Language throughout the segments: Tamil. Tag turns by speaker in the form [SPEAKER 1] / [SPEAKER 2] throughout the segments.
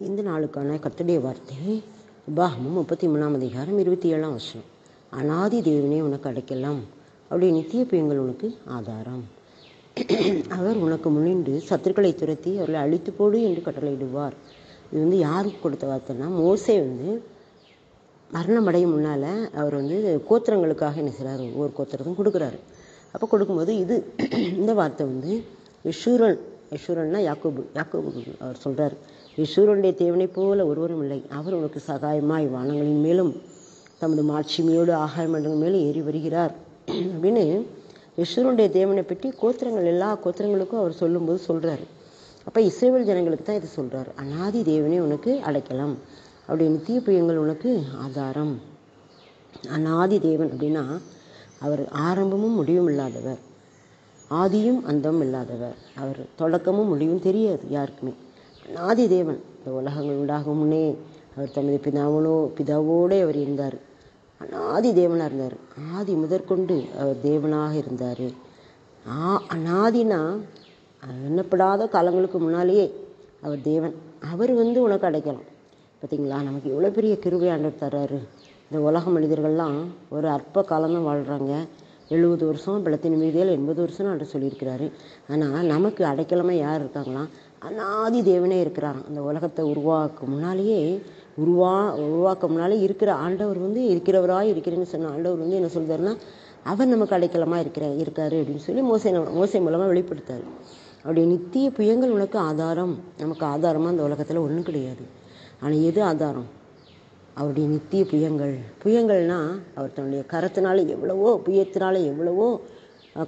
[SPEAKER 1] இந்த நாளுக்கான கர்த்தருடைய வார்த்தை உபாகமம் 33ஆம் அதிகாரம் 27ஆம் வசனம். அநாதி தேவனே உனக்கு அடைக்கலாம், அவருடைய நித்திய புயங்கள் உனக்கு ஆதாரம். அவர் உனக்கு முன்னின்று சத்துருக்களை துரத்தி அவர்களை அழித்து போடு என்று கட்டளையிடுவார். இது யாருக்கு கொடுத்த வார்த்தைன்னா, மோசே மரணம் அடையும் முன்னால் அவர் கோத்திரங்களுக்காக என்ன செய்கிறார், ஒவ்வொரு கோத்திரத்தையும் கொடுக்குறாரு. அப்போ கொடுக்கும்போது இந்த வார்த்தை யெஷூரன்னா யாக்கோபு அவர் சொல்கிறார், யெஷூரனுடைய தேவனை போல ஒருவரும் இல்லை, அவர் உனக்கு சகாயமாய் வானங்களின் மேலும் தமது மாட்சிமையோடு ஆகாய மண்டலங்கள் மேலும் ஏறி வருகிறார் அப்படின்னு யெஷூரனுடைய தேவனை பற்றி எல்லா கோத்திரங்களுக்கும் அவர் சொல்லும்போது சொல்கிறாரு. அப்போ இஸ்ரவேல் ஜனங்களுக்கு தான் இது சொல்கிறார். அநாதி தேவனே உனக்கு அடைக்கலாம், அவருடைய நித்திய புயங்கள் உனக்கு ஆதாரம். அநாதி தேவன் அப்படின்னா அவர் ஆரம்பமும் முடிவும் இல்லாதவர், ஆதியும் அந்தமும் இல்லாதவர், அவர் தொடக்கமும் முடிவும் தெரியாது யாருக்குமே. அநாதி தேவன். இந்த உலகங்கள் உண்டாகும் முன்னே அவர் தமது பிதாவோடு அவர் இருந்தார். அநாதி தேவனாக இருந்தார். ஆதி முதற்கொண்டு அவர் தேவனாக இருந்தார். அநாதினா எண்ணப்படாத காலங்களுக்கு முன்னாலேயே அவர் தேவன். அவர் உனக்கு அடைக்கலாம். பார்த்தீங்களா, நமக்கு எவ்வளோ பெரிய கிருபை ஆண்டவர் தர்றாரு. இந்த உலக மனிதர்கள்லாம் ஒரு அற்ப காலம்தான் வாழ்கிறாங்க. 70 வருஷம், பலத்தின் மீதியில் 80 வருஷம் ஆண்டு சொல்லியிருக்கிறாரு. ஆனால் நமக்கு அடைக்கலமாக யார் இருக்காங்களாம்? அநாதி தேவனே இருக்கிறாங்க. அந்த உலகத்தை உருவாக்க முன்னாலே இருக்கிற ஆண்டவர் இருக்கிறவராக இருக்கிறேன்னு சொன்ன ஆண்டவர் என்ன சொல்கிறாருன்னா, அவர் நமக்கு அடைக்கலமாக இருக்காரு அப்படின்னு சொல்லி மோசே மூலமாக வெளிப்படுத்தார். அவருடைய நித்திய புயங்கள் உனக்கு ஆதாரம். நமக்கு ஆதாரமாக அந்த உலகத்தில் ஒன்றும் கிடையாது. ஆனால் எது ஆதாரம்? அவருடைய நித்திய புயங்கள்னால் அவர் தன்னுடைய கரத்தினால புயத்தினால எவ்வளவோ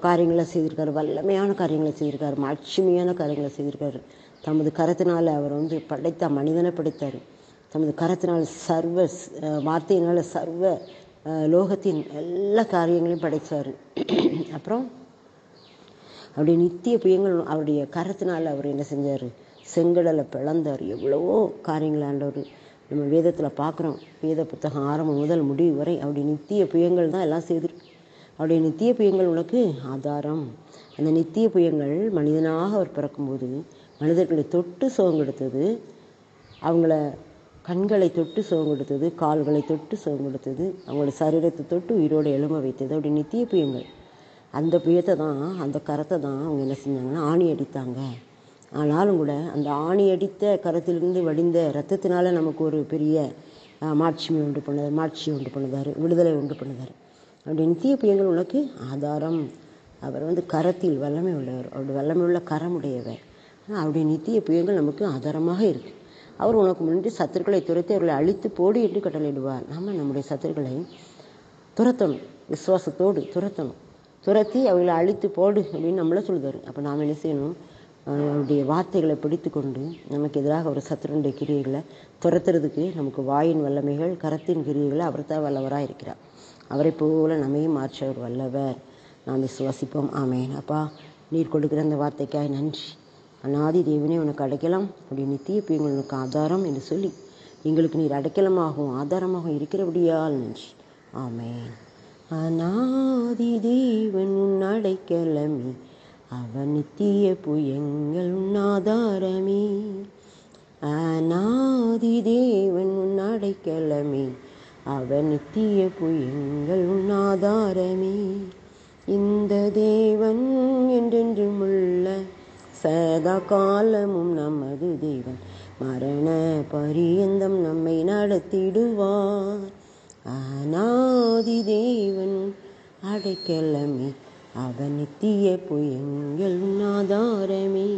[SPEAKER 1] காரியங்களை செய்திருக்காரு. வல்லமையான காரியங்களை செய்திருக்காரு, மாட்சிமையான காரியங்களை செய்திருக்காரு. தமது கரத்தினால் அவர் படைத்த மனிதனை படைத்தார். தமது கரத்தினால் வார்த்தையினால் சர்வ லோகத்தின் எல்லா காரியங்களையும் படைத்தார். அப்புறம் அவருடைய நித்திய புயங்கள் அவருடைய கரத்தினால் அவர் என்ன செஞ்சார்? செங்கடலை பிளந்தார். எவ்வளவோ காரியங்கள் ஆண்டவர் நம்ம வேதத்தில் பார்க்குறோம். வேத புத்தகம் ஆரம்பம் முதல் முடிவு வரை அவருடைய நித்திய புயங்கள் தான் எல்லாம் செய்திருக்கு. அவருடைய நித்திய புயங்கள் உனக்கு ஆதாரம். அந்த நித்திய புயங்கள் மனிதனாக அவர் பிறக்கும்போது மனிதர்களை தொட்டு சுகம் கொடுத்தது, அவங்கள கண்களை தொட்டு சுகம் கொடுத்தது, கால்களை தொட்டு சுகம் கொடுத்தது, அவங்களோட சரீரத்தை தொட்டு உயிரோடு எழும்ப வைத்தது அவருடைய நித்திய புயங்கள். அந்த புயத்தை தான், அந்த கரத்தை தான் அவங்க என்ன செஞ்சாங்கன்னா ஆணி அடித்தாங்க. ஆனாலும் கூட அந்த ஆணி அடித்த கரத்திலிருந்து வடிந்த இரத்தத்தினால நமக்கு ஒரு பெரிய மாட்சியை உண்டு பண்ணுதார், விடுதலை உண்டு பண்ணுதார். அவருடைய நித்திய புயங்கள் உனக்கு ஆதாரம். அவர் கரத்தில் வல்லமை உள்ளவர், அவருடைய வல்லமை உள்ள கரமுடையவர். ஆனால் அவருடைய நித்திய புயங்கள் நமக்கு ஆதாரமாக இருக்குது. அவர் உனக்கு முன்னாடி சத்துருக்களை துரத்தி அவர்களை அழித்து போடு என்று கட்டளையிடுவார். நம்முடைய சத்துருக்களை துரத்தணும், விசுவாசத்தோடு துரத்தி அவர்களை அழித்து போடு அப்படின்னு நம்மள சொல்லுவார். அப்போ நாம் என்ன செய்யணும்? அவருடைய வார்த்தைகளை பிடித்து கொண்டு நமக்கு எதிராக ஒரு சத்துருடைய கிரியைகளை துரத்துறதுக்கு நமக்கு வாயின் வல்லமைகள், கரத்தின் கிரியைகளை அவர் தான் வல்லவராக இருக்கிறார். அவரை போல நம்மையும் மாற்ற அவர் வல்லவர். நாம் விசுவாசிப்போம். ஆமேன். அப்பா, நீர் கொடுக்குற அந்த வார்த்தைக்காய் நன்றி. அநாதி தேவனே உனக்கு அடைக்கலாம், அப்படி நித்திய புயங்கள் உனக்கு ஆதாரம் என்று சொல்லி எங்களுக்கு நீர் அடைக்கலமாகவும் ஆதாரமாகவும் இருக்கிறபடியால் நன்றி. ஆமேன். அநாதி தேவன் உன் அடைக்கலமே, அவன் நித்திய புயங்கள் உன் ஆதாரமே. அநாதி தேவன் உன் அடைக்கலமே, அவன் நித்திய புயங்கள் உன் ஆதாரமே. இந்த தேவன் என்றென்றும் உள்ள சதா காலமும் நமது தேவன், மரண பரியந்தம் நம்மை நடத்திடுவார். அநாதி தேவன் அடைக்கலமே, அவன் நித்திய புயங்கள் ஆதாரமே.